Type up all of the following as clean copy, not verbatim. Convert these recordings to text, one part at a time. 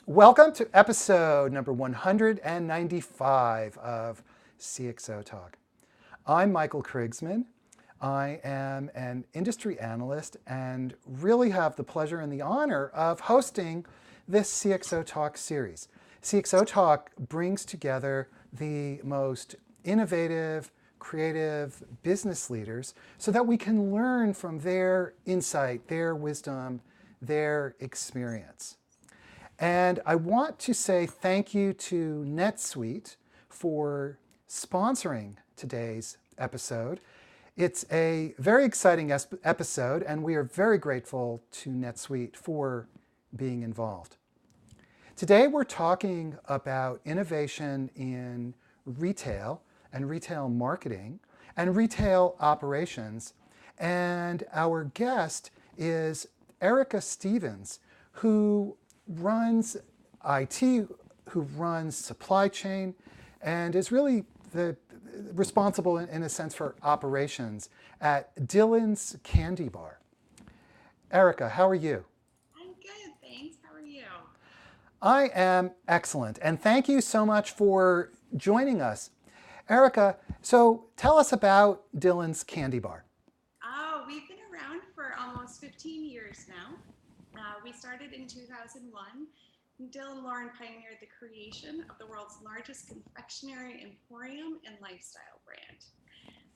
Welcome to episode number 195 of CXOTalk. I'm Michael Krigsman. I am an industry analyst and really have the pleasure and the honor of hosting this CXOTalk series. CXOTalk brings together the most innovative, creative business leaders so that we can learn from their insight, their wisdom, their experience. And I want to say thank you to NetSuite for sponsoring today's episode. It's a very exciting episode, and we are very grateful to NetSuite for being involved. Today we're talking about innovation in retail and retail marketing and retail operations. And our guest is Erica Stevens, who runs IT, who runs supply chain, and is really responsible in a sense for operations at Dylan's Candy Bar. Erica, how are you? I'm good, thanks. How are you? I am excellent, and thank you so much for joining us. Erica, so tell us about Dylan's Candy Bar. Oh, we've been around for almost 15 years now. We started in 2001. Dylan and Lauren pioneered the creation of the world's largest confectionery emporium and lifestyle brand.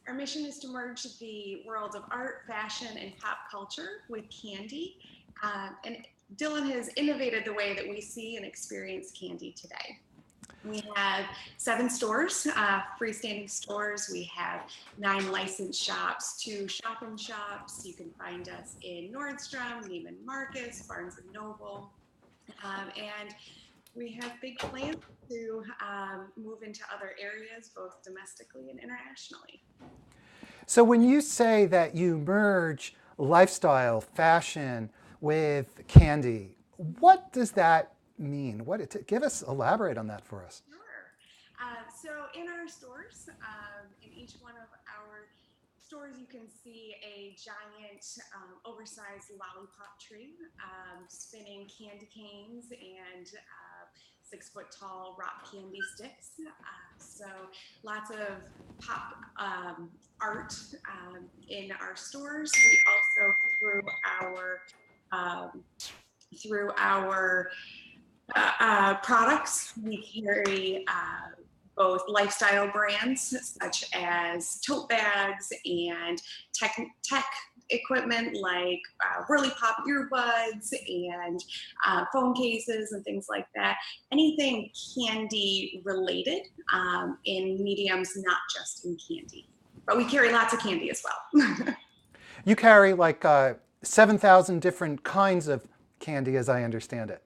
Our mission is to merge the world of art, fashion, and pop culture with candy. And Dylan has innovated the way that we see and experience candy today. We have 7 stores, freestanding stores. We have 9 licensed shops, 2 shop-in-shops. You can find us in Nordstrom, Neiman Marcus, Barnes & Noble. And we have big plans to move into other areas, both domestically and internationally. So when you say that you merge lifestyle, fashion with candy, what does that mean? Elaborate on that for us. Sure. So in our stores, in each one of our stores, you can see a giant, oversized lollipop tree spinning candy canes and 6-foot-tall rock candy sticks. So lots of pop art in our stores. We also, through our products, we carry both lifestyle brands such as tote bags and tech equipment like Whirly Pop earbuds and phone cases and things like that. Anything candy related in mediums, not just in candy. But we carry lots of candy as well. You carry like 7,000 different kinds of candy, as I understand it.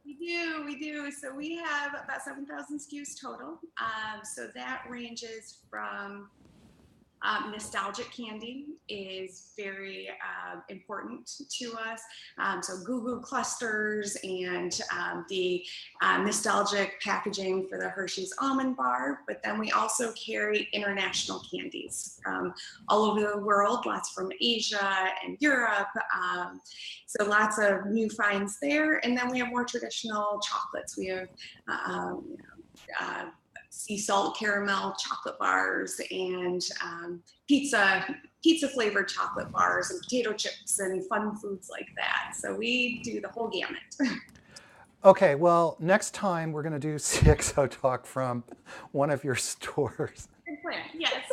We do. So we have about 7,000 SKUs total. So that ranges from nostalgic candy is very important to us. So Goo Goo clusters and the nostalgic packaging for the Hershey's almond bar. But then we also carry international candies from all over the world, lots from Asia and Europe. So lots of new finds there. And then we have more traditional chocolates. We have sea salt caramel chocolate bars and pizza flavored chocolate bars and potato chips and fun foods like that. So we do the whole gamut. Okay, well, next time we're going to do CXOTalk from one of your stores. Good plan, yes.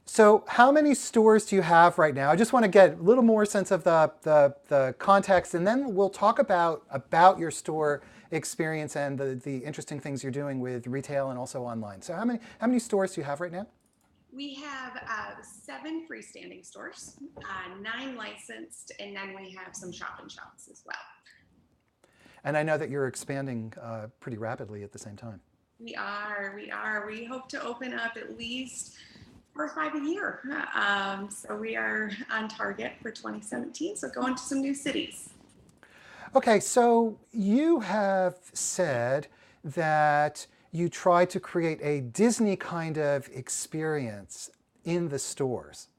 So how many stores do you have right now? I just want to get a little more sense of the context, and then we'll talk about your store experience and the interesting things you're doing with retail and also online. So how many stores do you have right now? We have 7 freestanding stores, 9 licensed, and then we have some shop-in-shops as well. And I know that you're expanding pretty rapidly at the same time. We are. We hope to open up at least 4 or 5 a year. So we are on target for 2017, so going to some new cities. Okay, so you have said that you try to create a Disney kind of experience in the stores.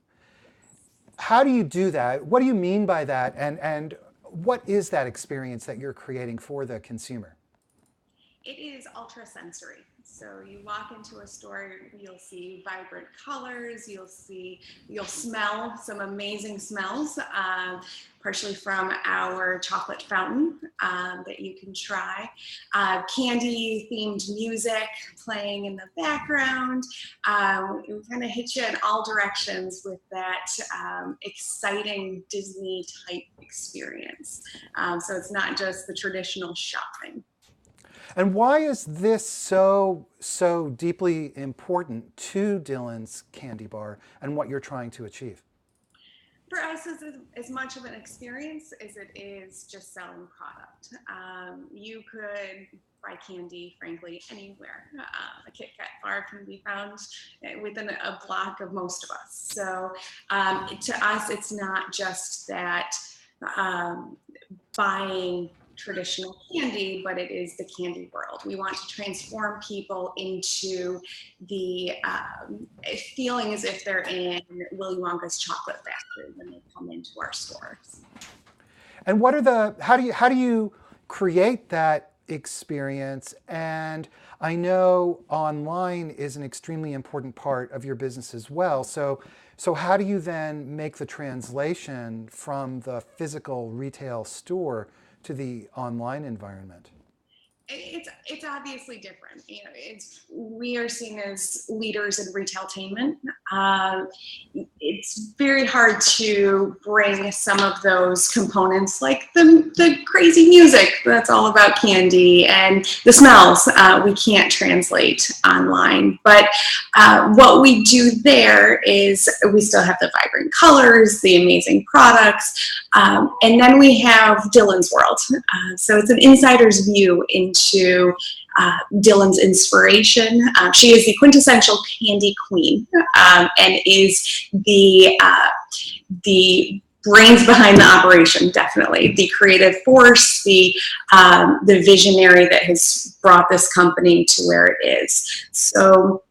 How do you do that? What do you mean by that? And what is that experience that you're creating for the consumer? It is ultra sensory. So you walk into a store, you'll see vibrant colors, you'll smell some amazing smells, partially from our chocolate fountain that you can try. Candy themed music playing in the background. We kind of hit you in all directions with that exciting Disney type experience. So it's not just the traditional shopping. And why is this so deeply important to Dylan's Candy Bar and what you're trying to achieve? For us, it's as much of an experience as it is just selling product. You could buy candy, frankly, anywhere. A Kit Kat bar can be found within a block of most of us. So to us, it's not just that buying traditional candy, but it is the candy world. We want to transform people into the feeling as if they're in Willy Wonka's chocolate factory when they come into our stores. And what are how do you create that experience? And I know online is an extremely important part of your business as well. So how do you then make the translation from the physical retail store to the online environment? It's obviously different. We are seen as leaders in retailtainment. It's very hard to bring some of those components, like the crazy music that's all about candy and the smells. We can't translate online, but what we do there is we still have the vibrant colors, the amazing products, and then we have Dylan's world. So it's an insider's view into Dylan's inspiration. She is the quintessential candy queen and is the brains behind the operation, definitely. The creative force, the visionary that has brought this company to where it is. So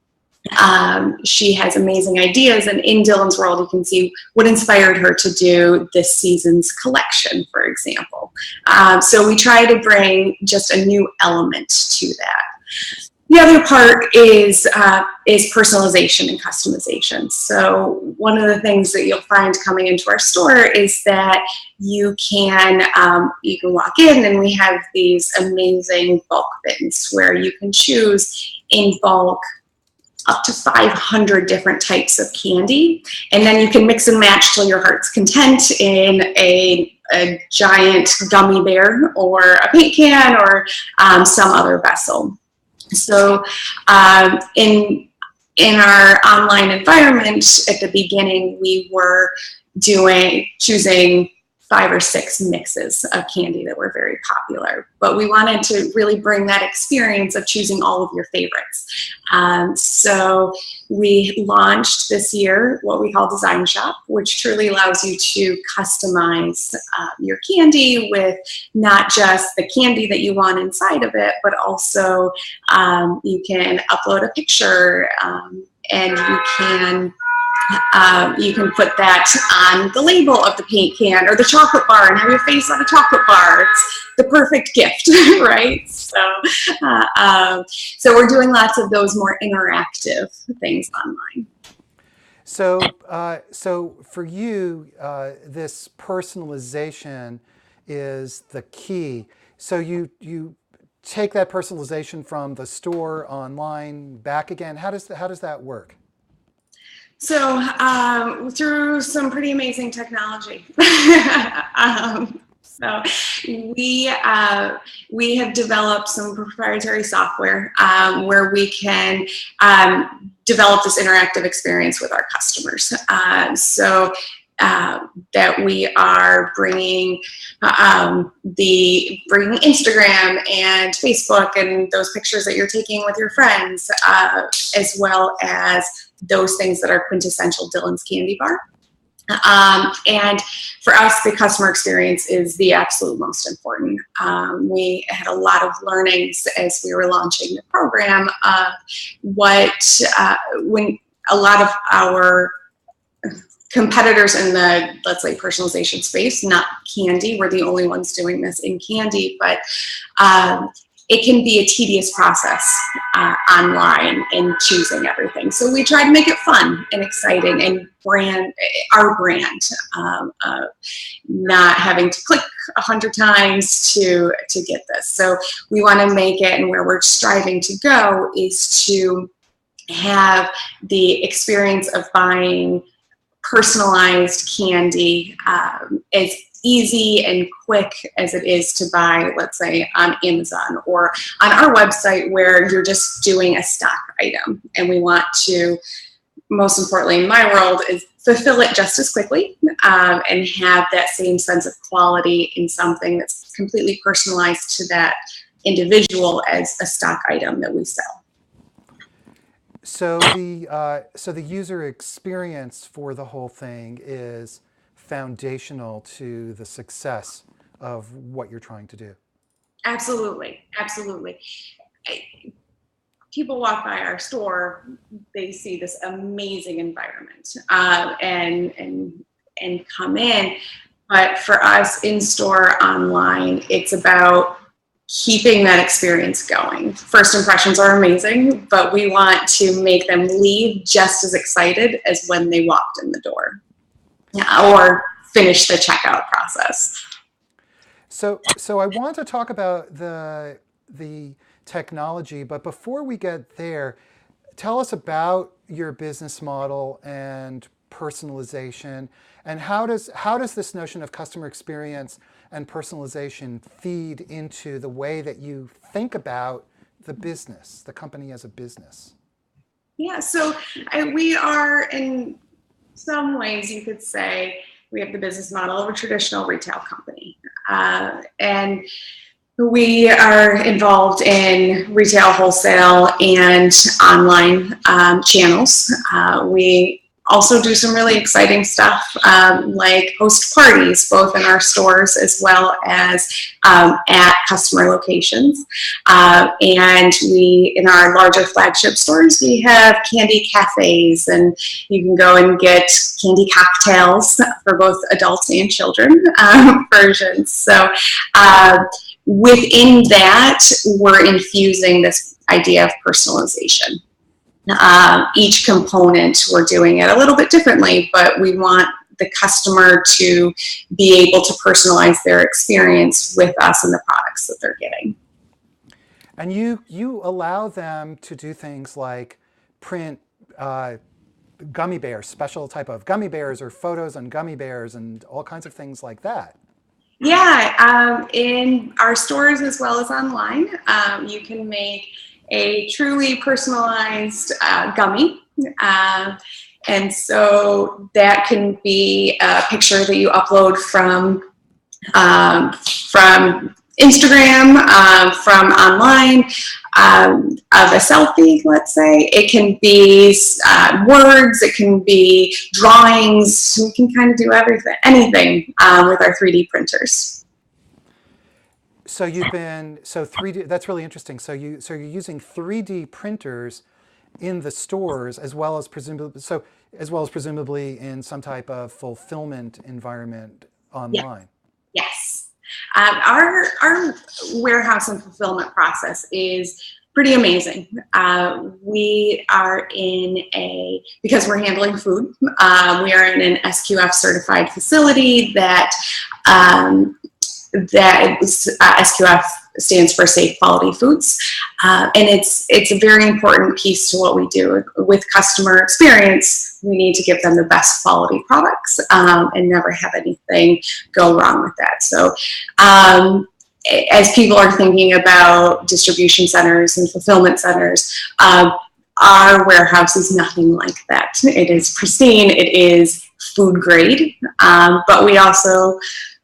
she has amazing ideas, and in Dylan's world you can see what inspired her to do this season's collection, for example. So we try to bring just a new element to that. The other part is personalization and customization. So one of the things that you'll find coming into our store is that you can walk in and we have these amazing bulk bins where you can choose in bulk up to 500 different types of candy, and then you can mix and match till your heart's content in a giant gummy bear or a paint can or some other vessel. So in our online environment at the beginning, we were choosing 5 or 6 mixes of candy that were very popular, but we wanted to really bring that experience of choosing all of your favorites. So we launched this year what we call Design Shop, which truly allows you to customize your candy with not just the candy that you want inside of it, but also you can upload a picture and you can put that on the label of the paint can or the chocolate bar and have your face on a chocolate bar. It's the perfect gift, right? So we're doing lots of those more interactive things online. So for you, this personalization is the key. So you take that personalization from the store online back again. How does that work? So through some pretty amazing technology. So we have developed some proprietary software where we can develop this interactive experience with our customers. So that we are bringing Instagram and Facebook and those pictures that you're taking with your friends, as well as those things that are quintessential Dylan's Candy Bar. And for us, the customer experience is the absolute most important. We had a lot of learnings as we were launching the program of when a lot of our competitors in the, let's say, personalization space, not candy. We're the only ones doing this in candy, but it can be a tedious process online in choosing everything. So we try to make it fun and exciting and our brand, not having to click 100 times to get this. So we want to make it, and where we're striving to go is to have the experience of buying personalized candy as easy and quick as it is to buy, let's say, on Amazon or on our website, where you're just doing a stock item. And we want to, most importantly in my world, is fulfill it just as quickly and have that same sense of quality in something that's completely personalized to that individual as a stock item that we sell. So the user experience for the whole thing is foundational to the success of what you're trying to do. Absolutely, absolutely. People walk by our store, they see this amazing environment and come in. But for us in store, online, it's about keeping that experience going. First impressions are amazing, but we want to make them leave just as excited as when they walked in the door or finish the checkout process. So I want to talk about the technology, but before we get there, tell us about your business model and personalization, and how does this notion of customer experience and personalization feed into the way that you think about the business, the company as a business? Yeah, so we are, in some ways, you could say, we have the business model of a traditional retail company. And we are involved in retail, wholesale, and online channels. We also do some really exciting stuff like host parties, both in our stores as well as at customer locations. And we, in our larger flagship stores, we have candy cafes, and you can go and get candy cocktails for both adults and children versions. So within that, we're infusing this idea of personalization. Each component, we're doing it a little bit differently, but we want the customer to be able to personalize their experience with us and the products that they're getting. And you allow them to do things like print gummy bears, special type of gummy bears, or photos on gummy bears, and all kinds of things like that. Yeah, in our stores as well as online, you can make a truly personalized gummy. And so that can be a picture that you upload from Instagram, from online, of a selfie, let's say. It can be words, it can be drawings. We can kind of do anything with our 3D printers. So 3D. That's really interesting. So you're using 3D printers in the stores as well as presumably in some type of fulfillment environment online. Yeah. Yes. Our warehouse and fulfillment process is pretty amazing. We are because we're handling food, we are in an SQF certified facility that SQF stands for Safe Quality Foods, and it's a very important piece to what we do with customer experience. We need to give them the best quality products and never have anything go wrong with that. So as people are thinking about distribution centers and fulfillment centers, our warehouse is nothing like that. It is pristine, it is food grade, but we also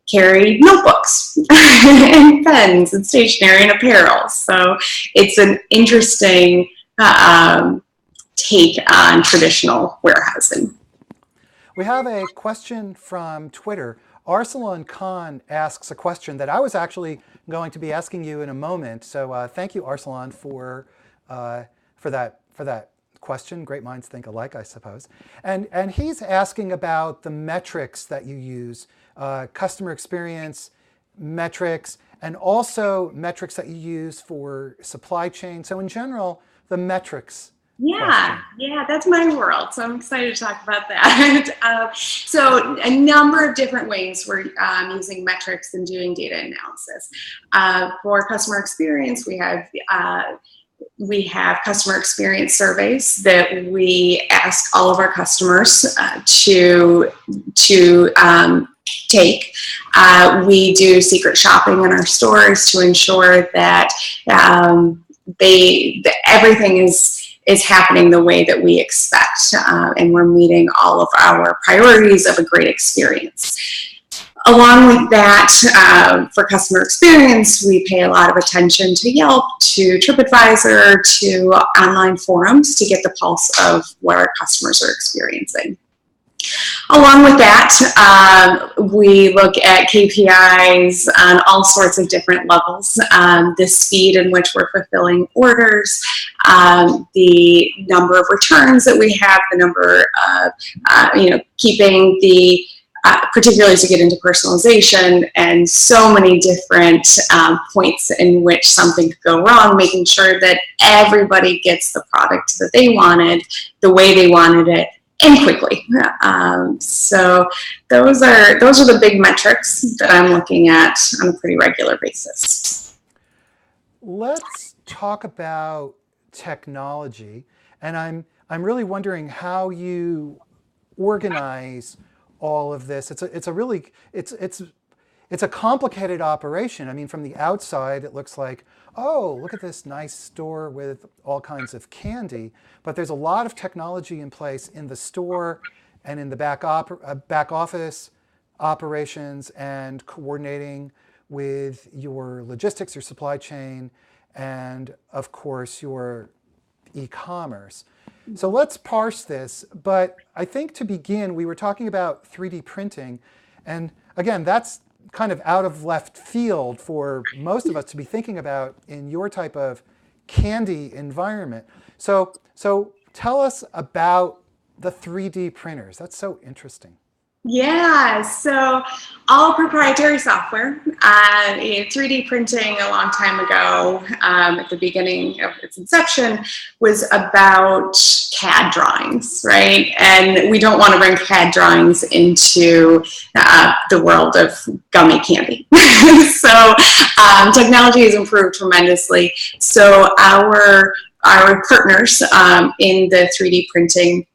carry notebooks and pens and stationery and apparel. So it's an interesting take on traditional warehousing. We have a question from Twitter. Arsalan Khan asks a question that I was actually going to be asking you in a moment. So thank you, Arsalan, for that question. Great minds think alike, I suppose. And he's asking about the metrics that you use, customer experience metrics, and also metrics that you use for supply chain. So in general, the metrics question. Yeah, that's my world. So I'm excited to talk about that. So a number of different ways we're using metrics and doing data analysis. For customer experience, we have customer experience surveys that we ask all of our customers to take. We do secret shopping in our stores to ensure that everything is happening the way that we expect, and we're meeting all of our priorities of a great experience. Along with that, for customer experience, we pay a lot of attention to Yelp, to TripAdvisor, to online forums to get the pulse of what our customers are experiencing. Along with that, we look at KPIs on all sorts of different levels. The speed in which we're fulfilling orders, the number of returns that we have, the number of, keeping the, particularly to get into personalization, and so many different points in which something could go wrong, making sure that everybody gets the product that they wanted, the way they wanted it, and quickly. So those are the big metrics that I'm looking at on a pretty regular basis. Let's talk about technology, and I'm really wondering how you organize all of this. It's a complicated operation. I mean, from the outside, it looks like, oh, look at this nice store with all kinds of candy. But there's a lot of technology in place in the store and in the back office operations, and coordinating with your logistics, your supply chain, and of course your e-commerce. So let's parse this. But I think to begin, we were talking about 3D printing. And again, that's kind of out of left field for most of us to be thinking about in your type of candy environment. So tell us about the 3D printers. That's so interesting. Yeah, so all proprietary software. 3D printing a long time ago, at the beginning of its inception, was about CAD drawings, right? And we don't want to bring CAD drawings into the world of gummy candy. So technology has improved tremendously. So our partners in the 3D printing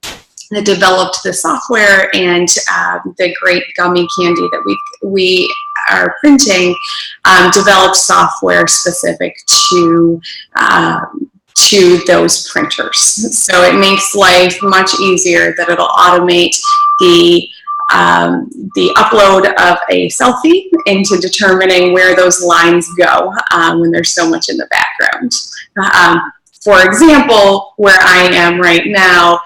that developed the software and the great gummy candy that we are printing, developed software specific to those printers. So it makes life much easier, that it'll automate the upload of a selfie into determining where those lines go when there's so much in the background. For example, where I am right now,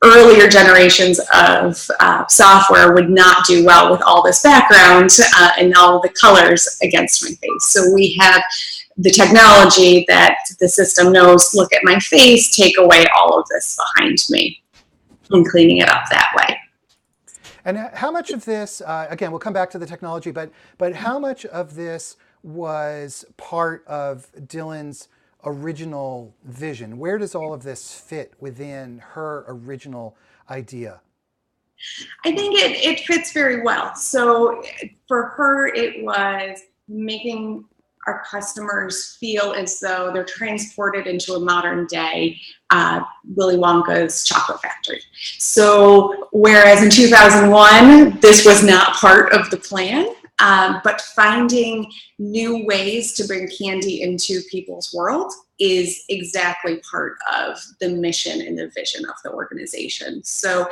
earlier generations of software would not do well with all this background and all the colors against my face. So we have the technology that the system knows, look at my face, take away all of this behind me, and cleaning it up that way. And how much of this, again, we'll come back to the technology, but how much of this was part of Dylan's original vision? Where does all of this fit within her original idea? I think it fits very well. So for her, it was making our customers feel as though they're transported into a modern day Willy Wonka's chocolate factory. So whereas in 2001, this was not part of the plan, but finding new ways to bring candy into people's world is exactly part of the mission and the vision of the organization. So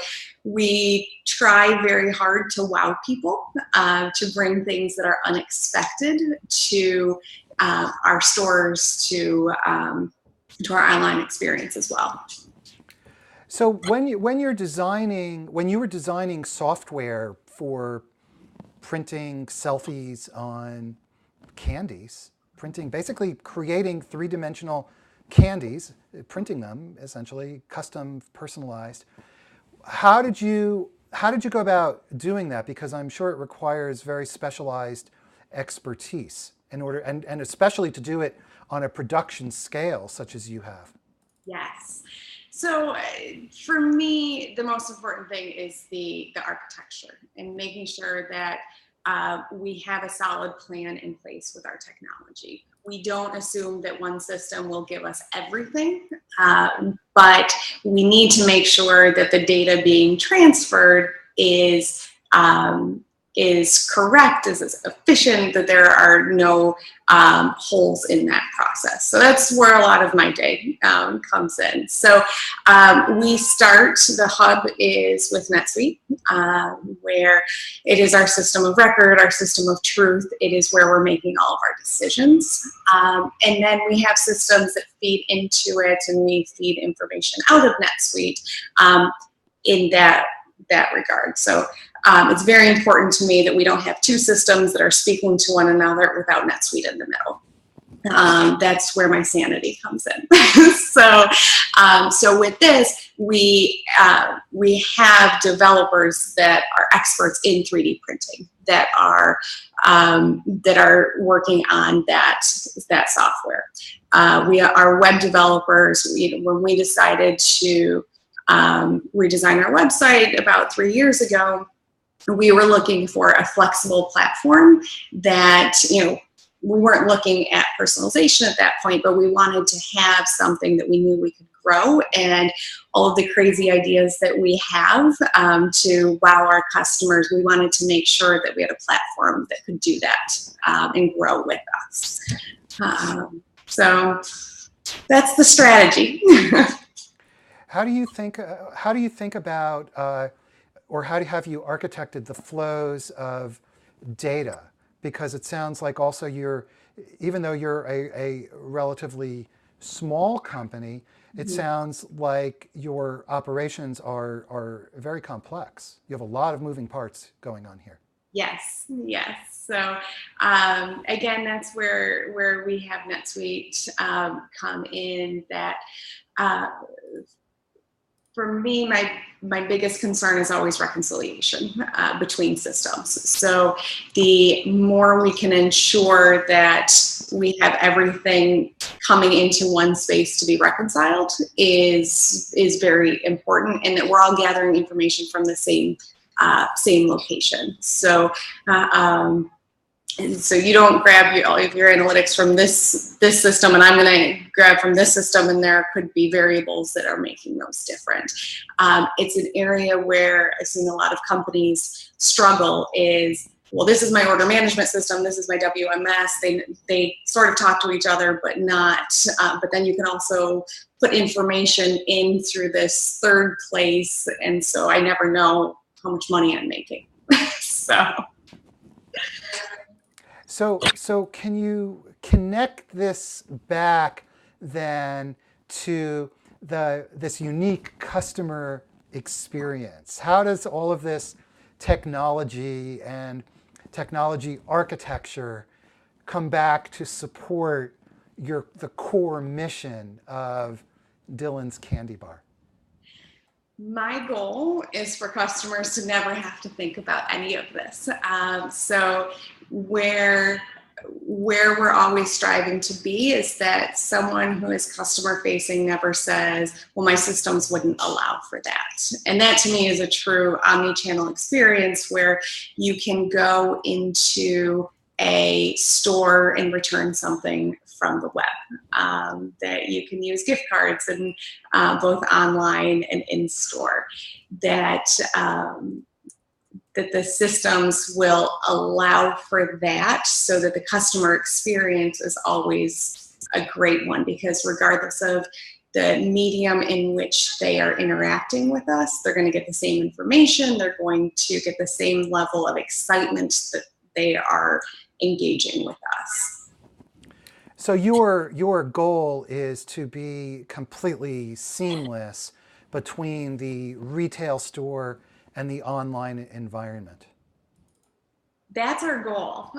we try very hard to wow people, to bring things that are unexpected to our stores, to our online experience as well. So when you were designing software for printing selfies on candies, basically creating three-dimensional candies, printing them essentially, custom, personalized. How did you go about doing that? Because I'm sure it requires very specialized expertise in order, and especially to do it on a production scale such as you have. Yes. So for me, the most important thing is the architecture and making sure that we have a solid plan in place with our technology. We don't assume that one system will give us everything, but we need to make sure that the data being transferred is correct, is efficient, that there are no holes in that process. So that's where a lot of my day comes in. So the hub is with NetSuite, where it is our system of record, our system of truth. It is where we're making all of our decisions. And then we have systems that feed into it, and we feed information out of NetSuite in that regard. So it's very important to me that we don't have two systems that are speaking to one another without NetSuite in the middle. That's where my sanity comes in. So with this, we have developers that are experts in 3D printing that are working on that software. We are web developers. When we decided to redesign our website about 3 years ago, we were looking for a flexible platform that, we weren't looking at personalization at that point, but we wanted to have something that we knew we could grow, and all of the crazy ideas that we have to wow our customers, we wanted to make sure that we had a platform that could do that and grow with us. So that's the strategy. How do you think about, or have you architected the flows of data? Because it sounds like also even though you're a relatively small company, it sounds like your operations are very complex. You have a lot of moving parts going on here. Yes. So again, that's where we have NetSuite come in. That for me, my biggest concern is always reconciliation between systems. So the more we can ensure that we have everything coming into one space to be reconciled is very important, and that we're all gathering information from the same location. So so you don't grab all of your analytics from this system, and I'm going to grab from this system, and there could be variables that are making those different. It's an area where I've seen a lot of companies struggle is, well, this is my order management system, this is my WMS. They sort of talk to each other, but not. But then you can also put information in through this third place, and so I never know how much money I'm making. So can you connect this back then to this unique customer experience? How does all of this technology and technology architecture come back to support the core mission of Dylan's Candy Bar? My goal is for customers to never have to think about any of this. So where we're always striving to be is that someone who is customer facing never says, well, my systems wouldn't allow for that. And that to me is a true omni-channel experience where you can go into a store and return something from the web, that you can use gift cards and both online and in store, that the systems will allow for that, so that the customer experience is always a great one, because regardless of the medium in which they are interacting with us, they're going to get the same information, they're going to get the same level of excitement that they are engaging with us. So your goal is to be completely seamless between the retail store and the online environment. That's our goal.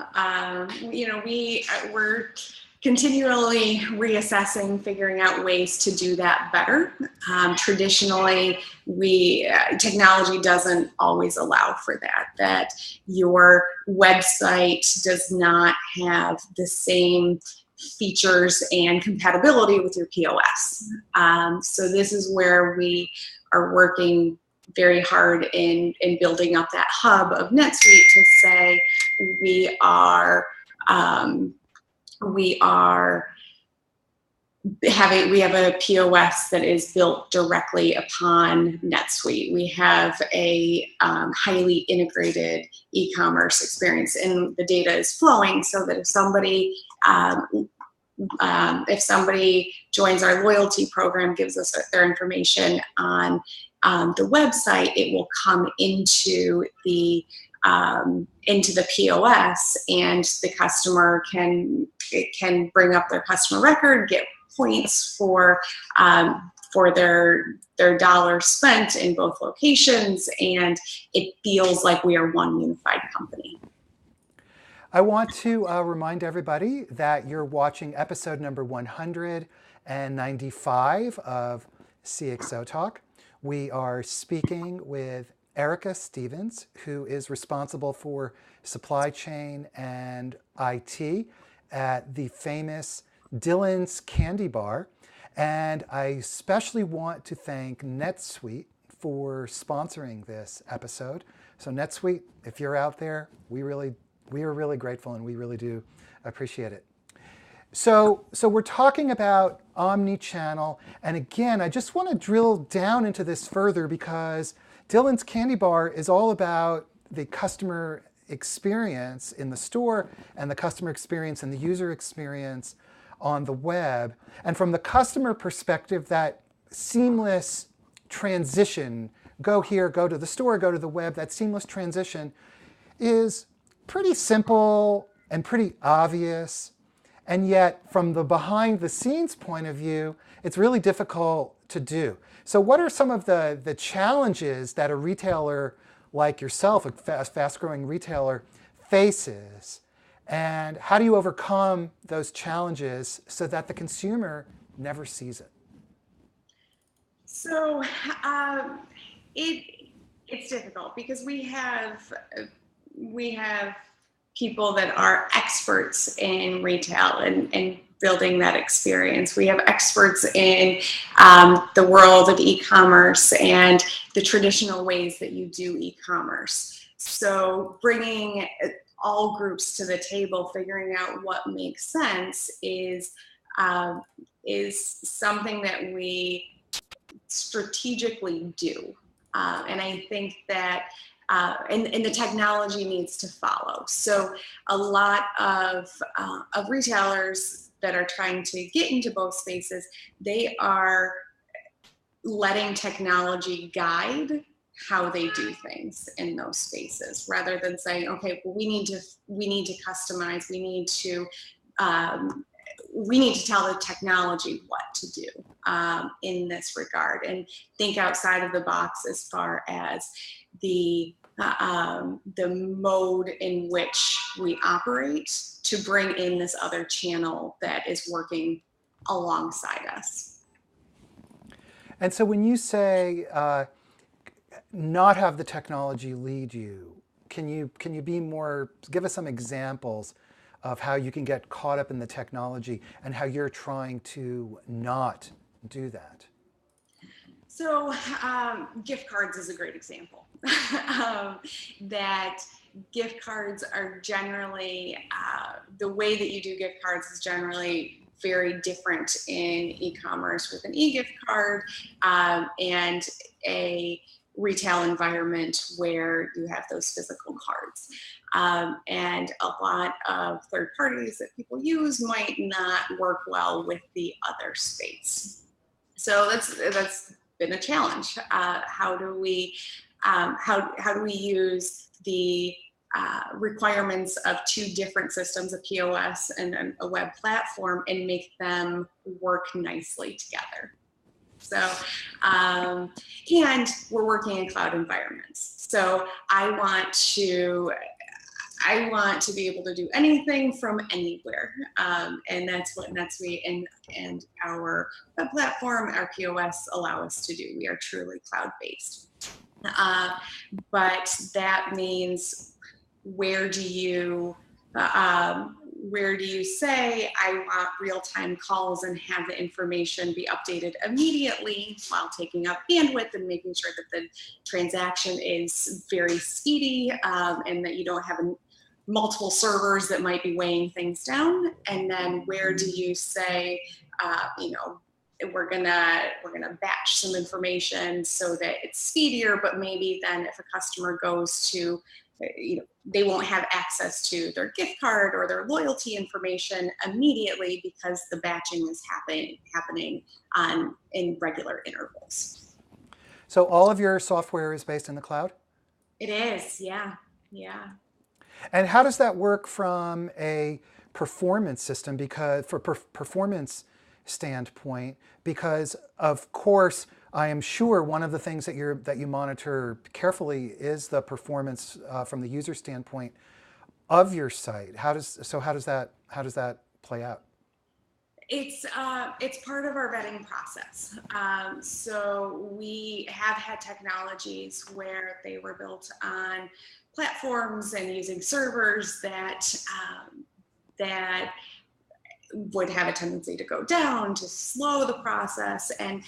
We're continually reassessing, figuring out ways to do that better. Traditionally, technology doesn't always allow for that your website does not have the same features and compatibility with your POS. So this is where we are working very hard in building up that hub of NetSuite to say we have a POS that is built directly upon NetSuite. We have a highly integrated e-commerce experience, and the data is flowing so that if somebody joins our loyalty program, gives us their information on the website, it will come into the POS, and the customer can bring up their customer record, get points for their dollars spent in both locations, and it feels like we are one unified company. I want to remind everybody that you're watching episode number 195 of CXOTalk. We are speaking with Erica Stevens, who is responsible for supply chain and IT at the famous Dylan's Candy Bar. And I especially want to thank NetSuite for sponsoring this episode. So NetSuite, if you're out there, we are really grateful, and we really do appreciate it. So we're talking about omni-channel, and again, I just want to drill down into this further, because Dylan's Candy Bar is all about the customer experience in the store and the customer experience and the user experience on the web. And from the customer perspective, that seamless transition, go here, go to the store, go to the web, that seamless transition is pretty simple and pretty obvious. And yet, from the behind the scenes point of view, it's really difficult to do. So what are some of the challenges that a retailer like yourself, a fast-growing retailer, faces? And how do you overcome those challenges so that the consumer never sees it? So it's difficult, because we have people that are experts in retail and building that experience. We have experts in the world of e-commerce and the traditional ways that you do e-commerce. So bringing all groups to the table, figuring out what makes sense is something that we strategically do. And I think that and the technology needs to follow. So a lot of retailers that are trying to get into both spaces, they are letting technology guide how they do things in those spaces, rather than saying, okay, well, we need to customize, we need to tell the technology what to do in this regard, and think outside of the box as far as the mode in which we operate, to bring in this other channel that is working alongside us. And so when you say not have the technology lead you, can you be more, give us some examples of how you can get caught up in the technology and how you're trying to not do that? So gift cards is a great example. That gift cards are generally, the way that you do gift cards is generally very different in e-commerce with an e-gift card and a retail environment where you have those physical cards. And a lot of third parties that people use might not work well with the other space. So that's been a challenge. How do we use the requirements of two different systems, a POS and a web platform, and make them work nicely together? So, and we're working in cloud environments. So I want to I want to be able to do anything from anywhere, and that's what NetSuite and our web platform, our POS allow us to do. We are truly cloud-based, but that means where do you say I want real-time calls and have the information be updated immediately while taking up bandwidth and making sure that the transaction is very speedy, and that you don't have multiple servers that might be weighing things down? And then where do you say, we're gonna batch some information so that it's speedier, but maybe then if a customer goes to, they won't have access to their gift card or their loyalty information immediately because the batching is happening in regular intervals. So all of your software is based in the cloud? It is, yeah. And how does that work from a performance system? Because for performance standpoint, because of course, I am sure one of the things that you monitor carefully is the performance from the user standpoint of your site. How does that play out? It's part of our vetting process. So we have had technologies where they were built on platforms and using servers that would have a tendency to go down, to slow the process. And,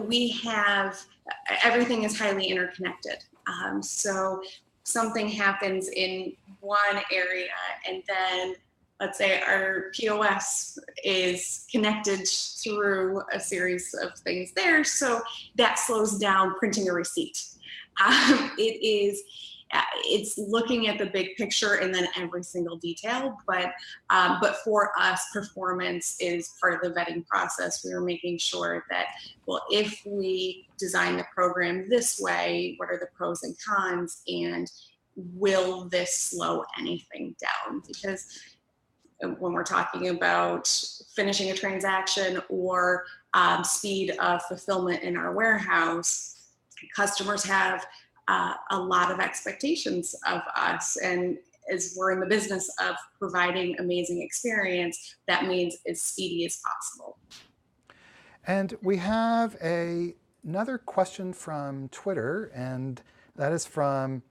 we have, everything is highly interconnected. So something happens in one area and then let's say our POS is connected through a series of things there. So that slows down printing a receipt. It's looking at the big picture and then every single detail, but for us, performance is part of the vetting process. We are making sure that, well, if we design the program this way, what are the pros and cons, and will this slow anything down? Because when we're talking about finishing a transaction or speed of fulfillment in our warehouse, customers have a lot of expectations of us, and as we're in the business of providing amazing experience, that means as speedy as possible. And we have another question from Twitter, and that is from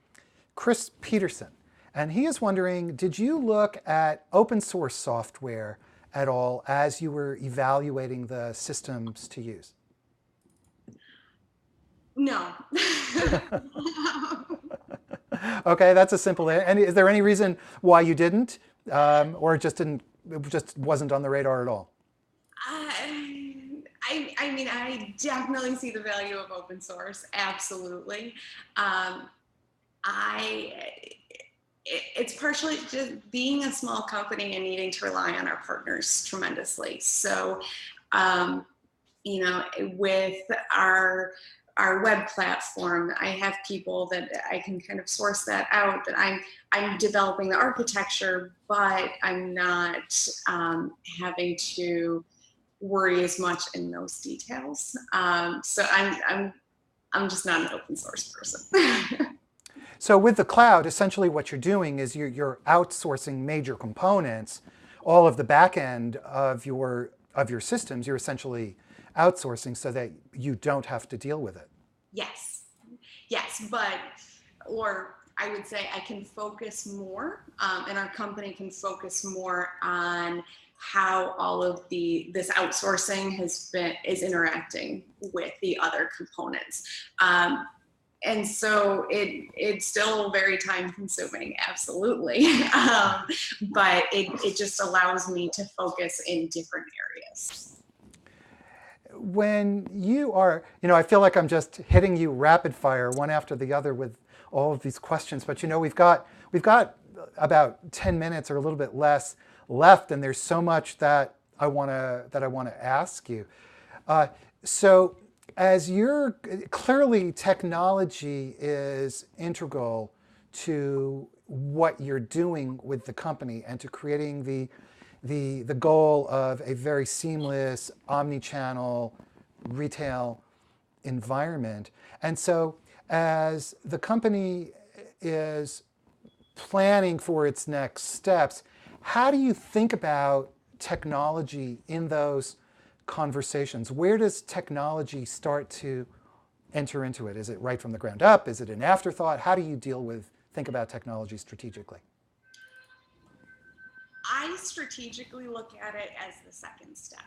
Chris Peterson. And he is wondering, did you look at open source software at all as you were evaluating the systems to use? No. Okay, that's a simple answer. And is there any reason why you didn't, or it just wasn't on the radar at all? I mean, I definitely see the value of open source. Absolutely. It's partially just being a small company and needing to rely on our partners tremendously. So, with our web platform, I have people that I can kind of source that out, that I'm developing the architecture, but I'm not having to worry as much in those details. So I'm just not an open source person. So with the cloud, essentially what you're doing is you're outsourcing major components, all of the back end of your systems. You're essentially outsourcing so that you don't have to deal with it. Yes, or I would say I can focus more, and our company can focus more on how all of this outsourcing is interacting with the other components. And so it's still very time consuming, absolutely. But it just allows me to focus in different areas. When you are, I feel like I'm just hitting you rapid fire one after the other with all of these questions, but we've got about 10 minutes or a little bit less left, and there's so much that I want to ask you. So as clearly technology is integral to what you're doing with the company and to creating the goal of a very seamless omni-channel retail environment. And so as the company is planning for its next steps, how do you think about technology in those conversations? Where does technology start to enter into it? Is it right from the ground up? Is it an afterthought? How do you think about technology strategically? I strategically look at it as the second step.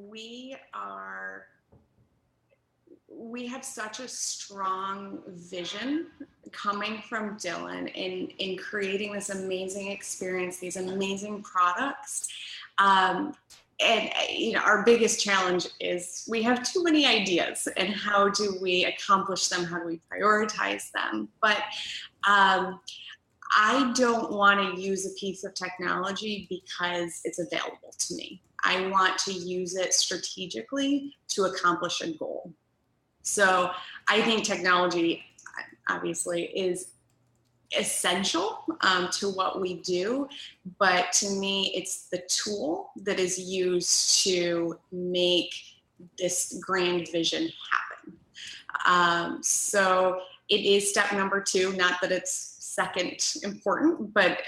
We have such a strong vision coming from Dylan in creating this amazing experience, these amazing products. And our biggest challenge is we have too many ideas, and how do we accomplish them? How do we prioritize them? But I don't want to use a piece of technology because it's available to me. I want to use it strategically to accomplish a goal. So I think technology obviously is essential to what we do, but to me, it's the tool that is used to make this grand vision happen. So it is step number 2, not that it's second important, but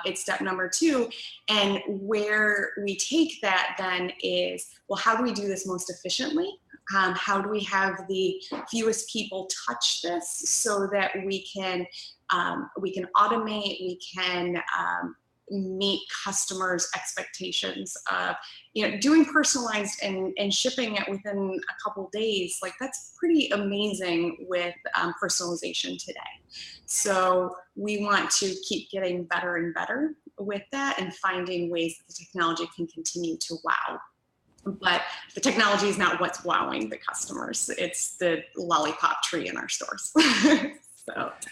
it's step number 2. And where we take that then is, well, how do we do this most efficiently? How do we have the fewest people touch this so that we can automate, we can meet customers' expectations of, doing personalized and shipping it within a couple days. Like, that's pretty amazing with personalization today. So we want to keep getting better and better with that and finding ways that the technology can continue to wow. But the technology is not what's wowing the customers. It's the lollipop tree in our stores.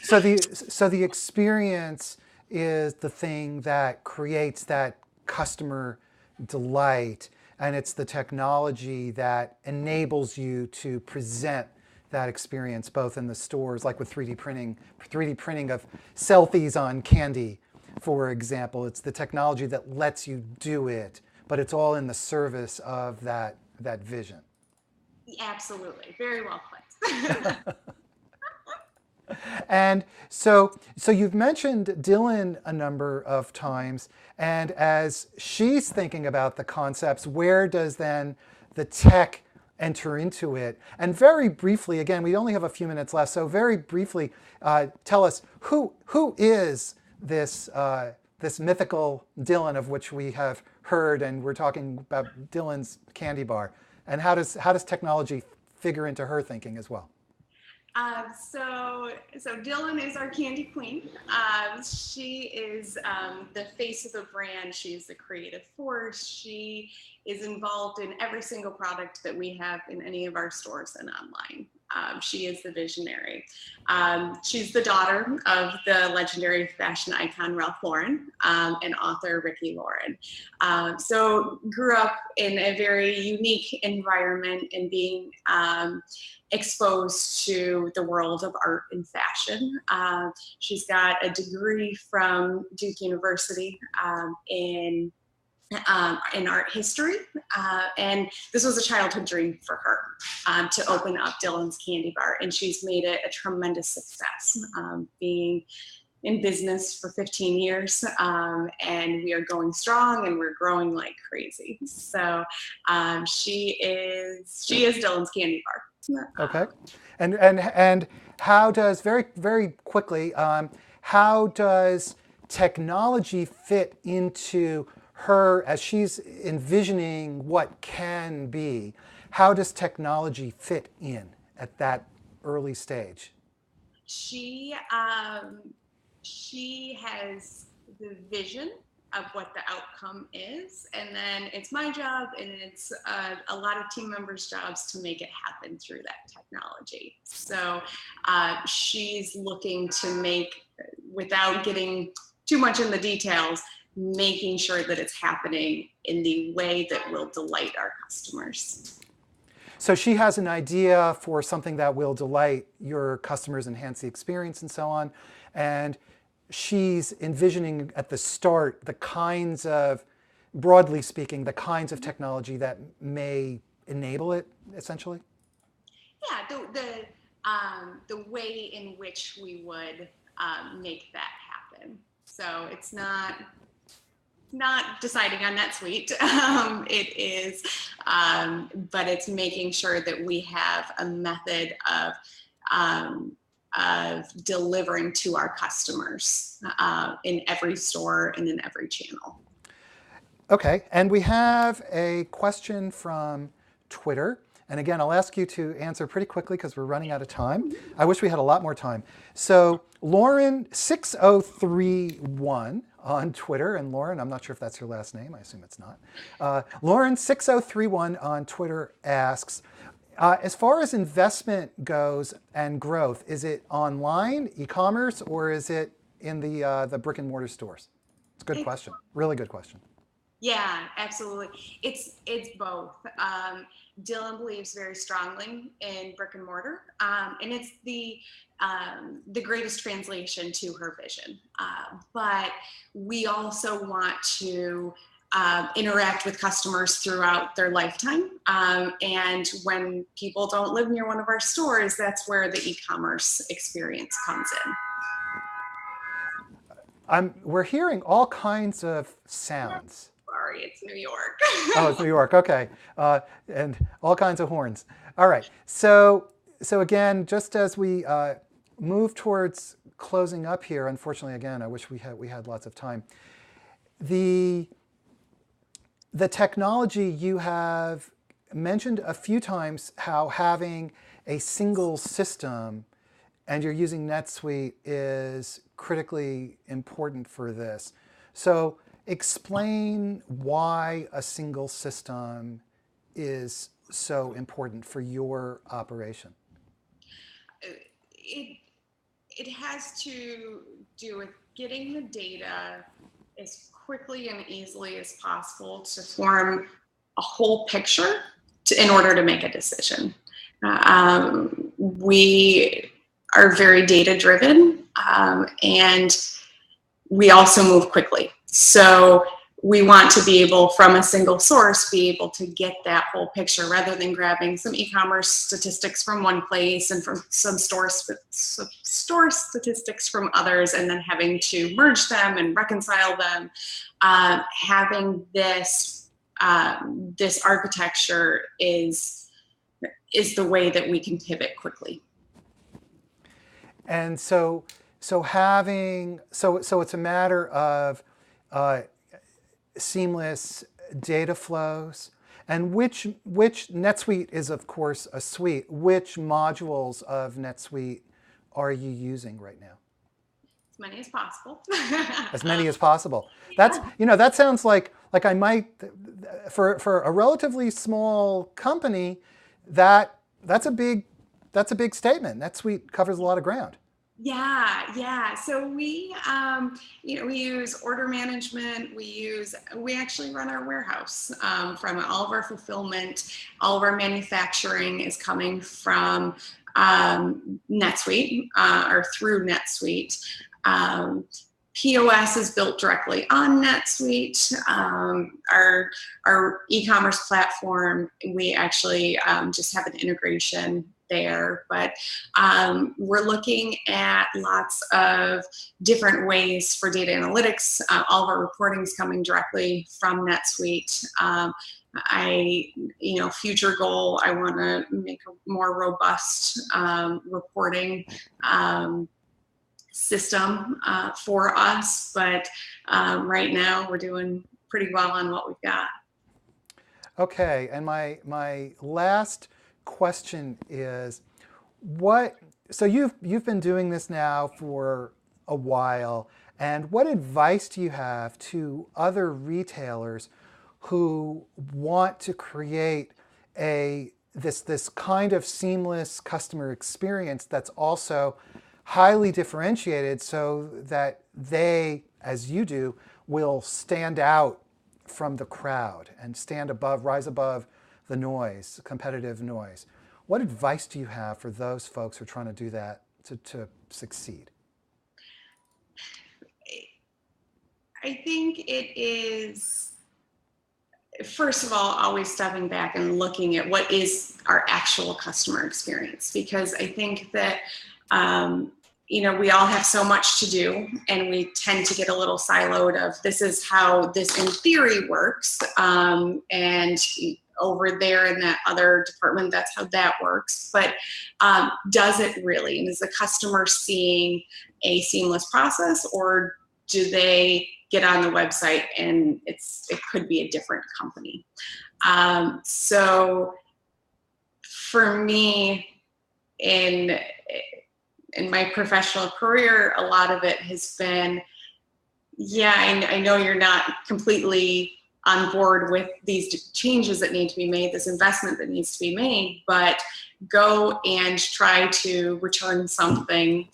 So the experience is the thing that creates that customer delight, and it's the technology that enables you to present that experience both in the stores, like with 3D printing of selfies on candy, for example. It's the technology that lets you do it, but it's all in the service of that vision. Absolutely. Very well put. And so you've mentioned Dylan a number of times, and as she's thinking about the concepts, where does then the tech enter into it? And very briefly, again, we only have a few minutes left, so very briefly, tell us who is this this mythical Dylan of which we have heard, and we're talking about Dylan's candy bar, and how does technology figure into her thinking as well? So Dylan is our candy queen. She is the face of the brand. She's the creative force. She is involved in every single product that we have in any of our stores and online. She is the visionary. She's the daughter of the legendary fashion icon Ralph Lauren and author Ricky Lauren. So grew up in a very unique environment and being exposed to the world of art and fashion. She's got a degree from Duke University in art history, and this was a childhood dream for her, to open up Dylan's Candy Bar, and she's made it a tremendous success, being in business for 15 years, and we are going strong and we're growing like crazy. So she is Dylan's Candy Bar. Okay, and how does, very quickly, how does technology fit into her as she's envisioning what can be? How does technology fit in at that early stage? She has the vision of what the outcome is, and then it's my job and it's a lot of team members' jobs to make it happen through that technology. So she's looking to make, without getting too much in the details, making sure that it's happening in the way that will delight our customers. So she has an idea for something that will delight your customers, enhance the experience, and so on. And she's envisioning at the start the kinds of, broadly speaking, the kinds of technology that may enable it, essentially? Yeah, the way in which we would make that in. So it's not deciding on NetSuite. It is, but it's making sure that we have a method of delivering to our customers in every store and in every channel. Okay, and we have a question from Twitter. And again, I'll ask you to answer pretty quickly because we're running out of time. I wish we had a lot more time. So Lauren6031 on Twitter, and Lauren, I'm not sure if that's your last name. I assume it's not. Lauren6031 on Twitter asks, as far as investment goes and growth, is it online, e-commerce, or is it in the brick and mortar stores? It's a good question. Really good question. Yeah, absolutely. It's both. Dylan believes very strongly in brick and mortar, and it's the greatest translation to her vision. But we also want to interact with customers throughout their lifetime. And when people don't live near one of our stores, that's where the e-commerce experience comes in. We're hearing all kinds of sounds. Sorry, it's New York. Oh, it's New York. Okay, and all kinds of horns. All right. So again, just as we move towards closing up here, unfortunately, again, I wish we had lots of time. The technology, you have mentioned a few times how having a single system and you're using NetSuite is critically important for this. So explain why a single system is so important for your operation. It has to do with getting the data as quickly and easily as possible to form a whole picture in order to make a decision. We are very data driven, and we also move quickly. So we want to be able, from a single source, be able to get that whole picture rather than grabbing some e-commerce statistics from one place and from some store statistics from others and then having to merge them and reconcile them. Having this architecture is the way that we can pivot quickly. And so it's a matter of seamless data flows, and which NetSuite is, of course, a suite. Which modules of NetSuite are you using right now? As many as possible. As many as possible. That's, that sounds like I might, for a relatively small company, that's a big statement. NetSuite covers a lot of ground. Yeah. So we use order management. We actually run our warehouse from all of our fulfillment. All of our manufacturing is coming from NetSuite or through NetSuite. POS is built directly on NetSuite. Our e-commerce platform, we actually just have an integration there, but we're looking at lots of different ways for data analytics. All of our reporting is coming directly from NetSuite. Future goal, I want to make a more robust reporting system for us, but right now we're doing pretty well on what we've got. Okay, and my last question is, so you've been doing this now for a while, and what advice do you have to other retailers who want to create this kind of seamless customer experience that's also highly differentiated so that they, as you do, will stand out from the crowd and rise above the noise, competitive noise? What advice do you have for those folks who are trying to do that to succeed? I think it is, first of all, always stepping back and looking at what is our actual customer experience, because I think that we all have so much to do, and we tend to get a little siloed of this is how this in theory works, and over there in that other department, that's how that works. But does it really? And is the customer seeing a seamless process, or do they get on the website and it could be a different company? So for me, in my professional career, a lot of it has been, I know you're not completely on board with these changes that need to be made, this investment that needs to be made, but go and try to return something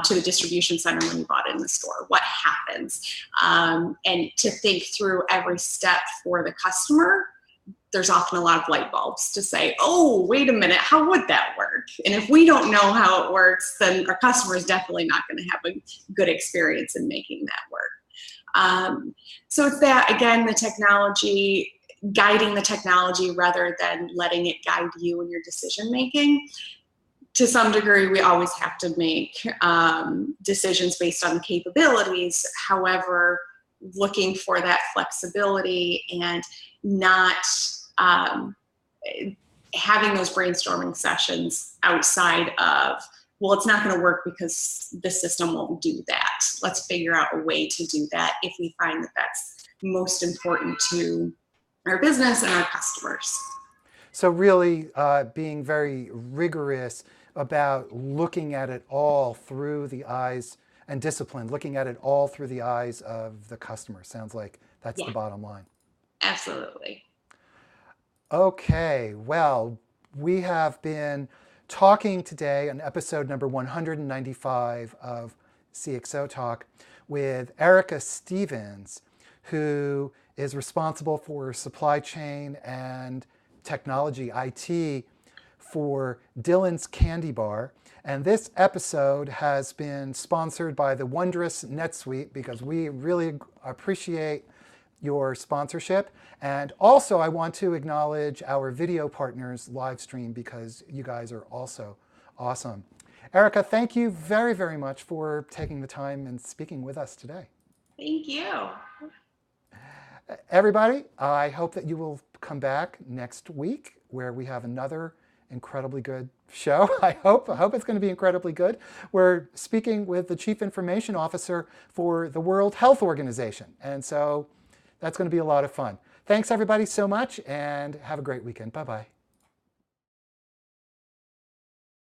to the distribution center when you bought it in the store. What happens? And to think through every step for the customer. There's often a lot of light bulbs to say, oh, wait a minute, how would that work? And if we don't know how it works, then our customer is definitely not going to have a good experience in making that work. So it's that, again, the technology, guiding the technology rather than letting it guide you in your decision making. To some degree, we always have to make decisions based on capabilities. However, looking for that flexibility and not having those brainstorming sessions outside of, well, it's not going to work because the system won't do that. Let's figure out a way to do that if we find that that's most important to our business and our customers. So really being very rigorous about looking at it all through the eyes, and disciplined, looking at it all through the eyes of the customer. Sounds like that's the bottom line. Absolutely. Okay, well, we have been talking today on episode number 195 of CXOTalk with Erica Stevens, who is responsible for supply chain and technology, IT, for Dylan's Candy Bar. And this episode has been sponsored by the wondrous NetSuite, because we really appreciate your sponsorship. And also I want to acknowledge our video partners live stream, because you guys are also awesome. Erica, thank you very, very much for taking the time and speaking with us today. Thank you. Everybody, I hope that you will come back next week where we have another incredibly good show. I hope it's going to be incredibly good. We're speaking with the Chief Information Officer for the World Health Organization. And so that's going to be a lot of fun. Thanks everybody so much, and have a great weekend. Bye-bye.